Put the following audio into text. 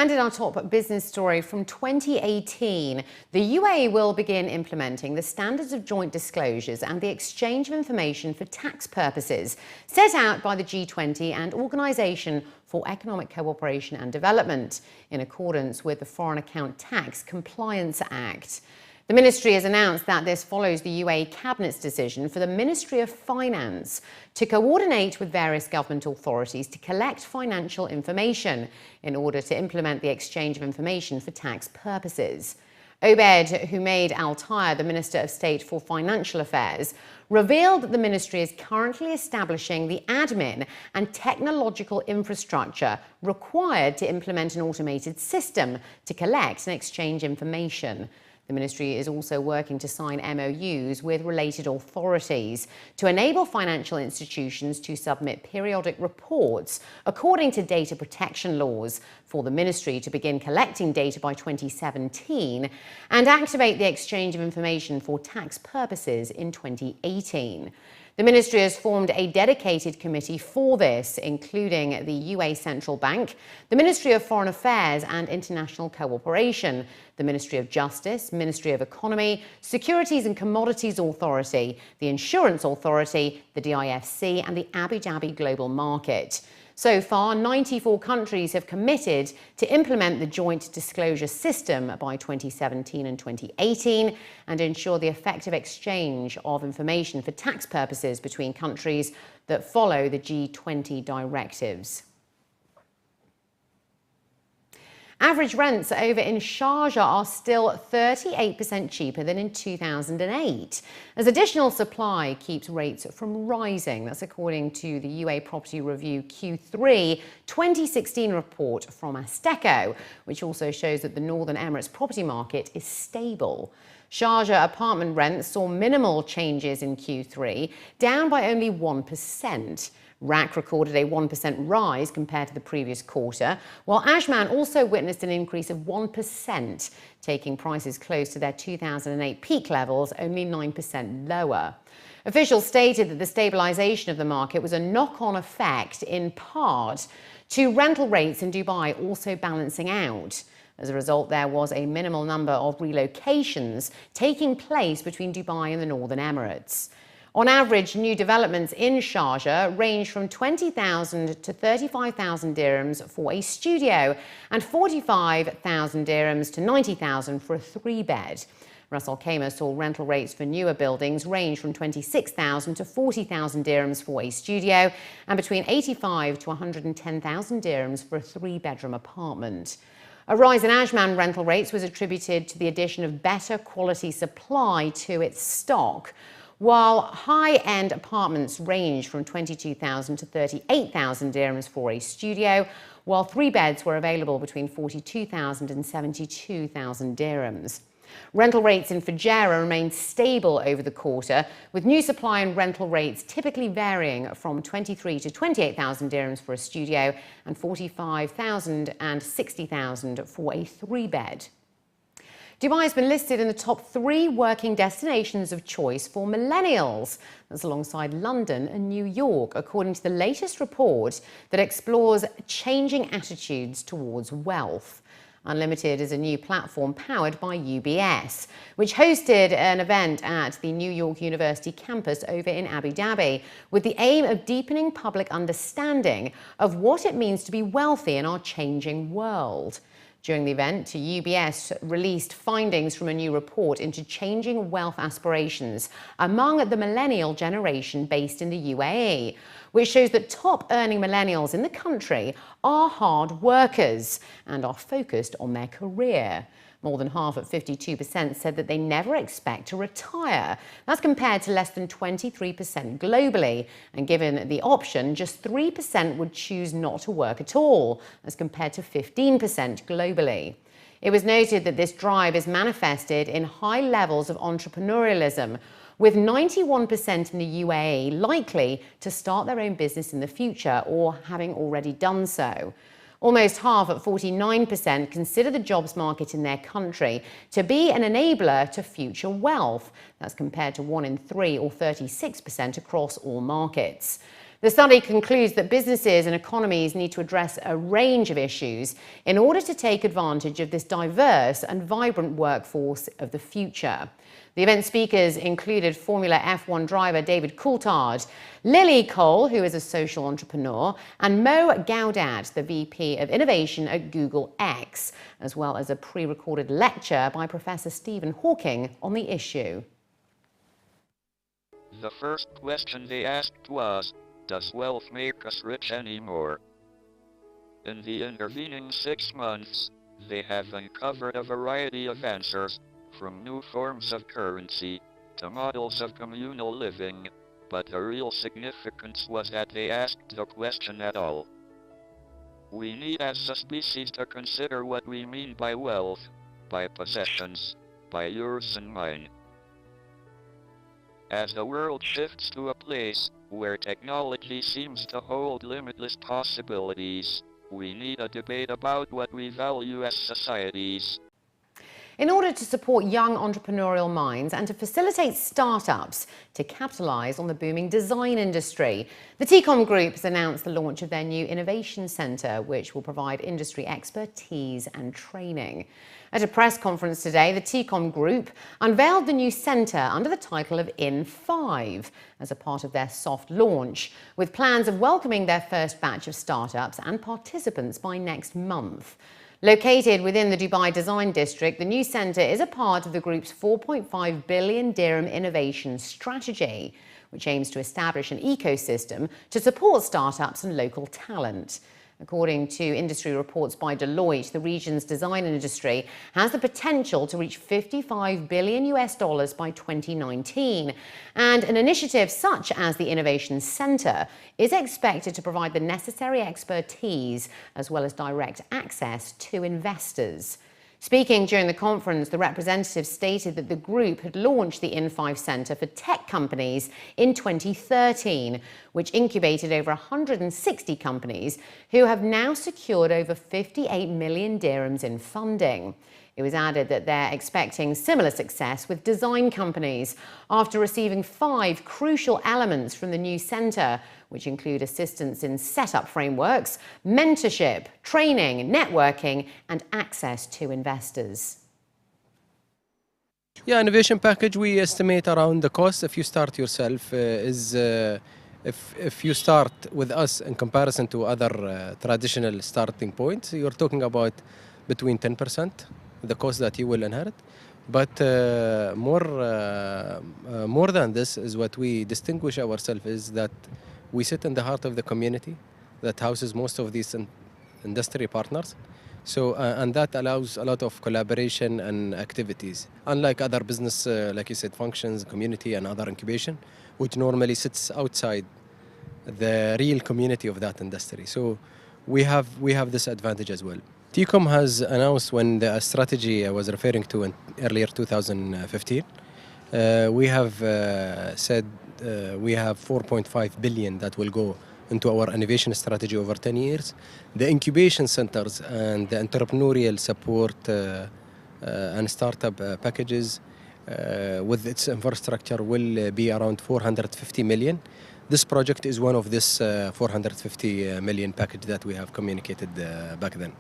And in our top business story from 2018, the UAE will begin implementing the standards of joint disclosures and the exchange of information for tax purposes set out by the G20 and Organisation for Economic Cooperation and Development in accordance with the Foreign Account Tax Compliance Act. The ministry has announced that this follows the UAE Cabinet's decision for the Ministry of Finance to coordinate with various government authorities to collect financial information in order to implement the exchange of information for tax purposes. Obed Humaid Al-Tayeb, the Minister of State for Financial Affairs, revealed that the ministry is currently establishing the admin and technological infrastructure required to implement an automated system to collect and exchange information. The ministry is also working to sign MOUs with related authorities to enable financial institutions to submit periodic reports according to data protection laws for the ministry to begin collecting data by 2017 and activate the exchange of information for tax purposes in 2018. The ministry has formed a dedicated committee for this, including the UAE Central Bank, the Ministry of Foreign Affairs and International Cooperation, the Ministry of Justice, Ministry of Economy, Securities and Commodities Authority, the Insurance Authority, the DIFC and the Abu Dhabi Global Market. So far, 94 countries have committed to implement the joint disclosure system by 2017 and 2018 and ensure the effective exchange of information for tax purposes between countries that follow the G20 directives. Average rents over in Sharjah are still 38% cheaper than in 2008, as additional supply keeps rates from rising. That's according to the UAE Property Review Q3 2016 report from Asteco, which also shows that the Northern Emirates property market is stable. Sharjah apartment rents saw minimal changes in Q3, down by only 1%. RAC recorded a 1% rise compared to the previous quarter, while Ajman also witnessed an increase of 1%, taking prices close to their 2008 peak levels, only 9% lower. Officials stated that the stabilisation of the market was a knock-on effect, in part, to rental rates in Dubai also balancing out. As a result, there was a minimal number of relocations taking place between Dubai and the Northern Emirates. On average, new developments in Sharjah range from 20,000 to 35,000 dirhams for a studio and 45,000 dirhams to 90,000 for a three-bed. Ras Al Khaimah saw rental rates for newer buildings range from 26,000 to 40,000 dirhams for a studio and between 85 to 110,000 dirhams for a three-bedroom apartment. A rise in Ajman rental rates was attributed to the addition of better quality supply to its stock, while high-end apartments range from 22,000 to 38,000 dirhams for a studio, while three beds were available between 42,000 and 72,000 dirhams. Rental rates in Fujairah remained stable over the quarter, with new supply and rental rates typically varying from 23,000 to 28,000 dirhams for a studio and 45,000 and 60,000 for a three-bed. Dubai has been listed in the top 3 working destinations of choice for millennials. That's alongside London and New York, according to the latest report that explores changing attitudes towards wealth. Unlimited is a new platform powered by UBS, which hosted an event at the New York University campus over in Abu Dhabi with the aim of deepening public understanding of what it means to be wealthy in our changing world. During the event, UBS released findings from a new report into changing wealth aspirations among the millennial generation based in the UAE, which shows that top-earning millennials in the country are hard workers and are focused on their career. More than half, at 52%, said that they never expect to retire. That's compared to less than 23% globally. And given the option, just 3% would choose not to work at all, as compared to 15% globally. It was noted that this drive is manifested in high levels of entrepreneurialism, with 91% in the UAE likely to start their own business in the future or having already done so. Almost half, at 49%, consider the jobs market in their country to be an enabler to future wealth. That's compared to 1 in 3, or 36%, across all markets. The study concludes that businesses and economies need to address a range of issues in order to take advantage of this diverse and vibrant workforce of the future. The event speakers included Formula F1 driver David Coulthard, Lily Cole, who is a social entrepreneur, and Mo Gaudat, the VP of Innovation at Google X, as well as a pre-recorded lecture by Professor Stephen Hawking on the issue. The first question they asked was, does wealth make us rich anymore? In the intervening 6 months, they have uncovered a variety of answers, from new forms of currency to models of communal living, but the real significance was that they asked the question at all. We need as a species to consider what we mean by wealth, by possessions, by yours and mine. As the world shifts to a place where technology seems to hold limitless possibilities, we need a debate about what we value as societies. In order to support young entrepreneurial minds and to facilitate startups to capitalise on the booming design industry, the TECOM Group has announced the launch of their new Innovation Centre, which will provide industry expertise and training. At a press conference today, the TECOM Group unveiled the new centre under the title of In5 as a part of their soft launch, with plans of welcoming their first batch of startups and participants by next month. Located within the Dubai Design District, the new centre is a part of the group's 4.5 billion dirham innovation strategy, which aims to establish an ecosystem to support startups and local talent. According to industry reports by Deloitte, the region's design industry has the potential to reach $55 billion by 2019. And an initiative such as the Innovation Centre is expected to provide the necessary expertise as well as direct access to investors. Speaking during the conference, the representative stated that the group had launched the In5 Centre for tech companies in 2013, which incubated over 160 companies who have now secured over 58 million dirhams in funding. It was added that they're expecting similar success with design companies after receiving 5 crucial elements from the new centre, which include assistance in setup frameworks, mentorship, training, networking, and access to investors. Yeah, innovation package, we estimate around the cost if you start yourself if you start with us in comparison to other traditional starting points, you're talking about between 10%, the cost that you will inherit. But more than this is what we distinguish ourselves is that we sit in the heart of the community that houses most of these industry partners. So, and that allows a lot of collaboration and activities. Unlike other business, like you said, functions, community and other incubation, which normally sits outside the real community of that industry. So we have this advantage as well. TECOM has announced when the strategy I was referring to in earlier 2015, we have said we have 4.5 billion that will go into our innovation strategy over 10 years. The incubation centers and the entrepreneurial support and startup packages with its infrastructure will be around 450 million. This project is one of this 450 million package that we have communicated back then.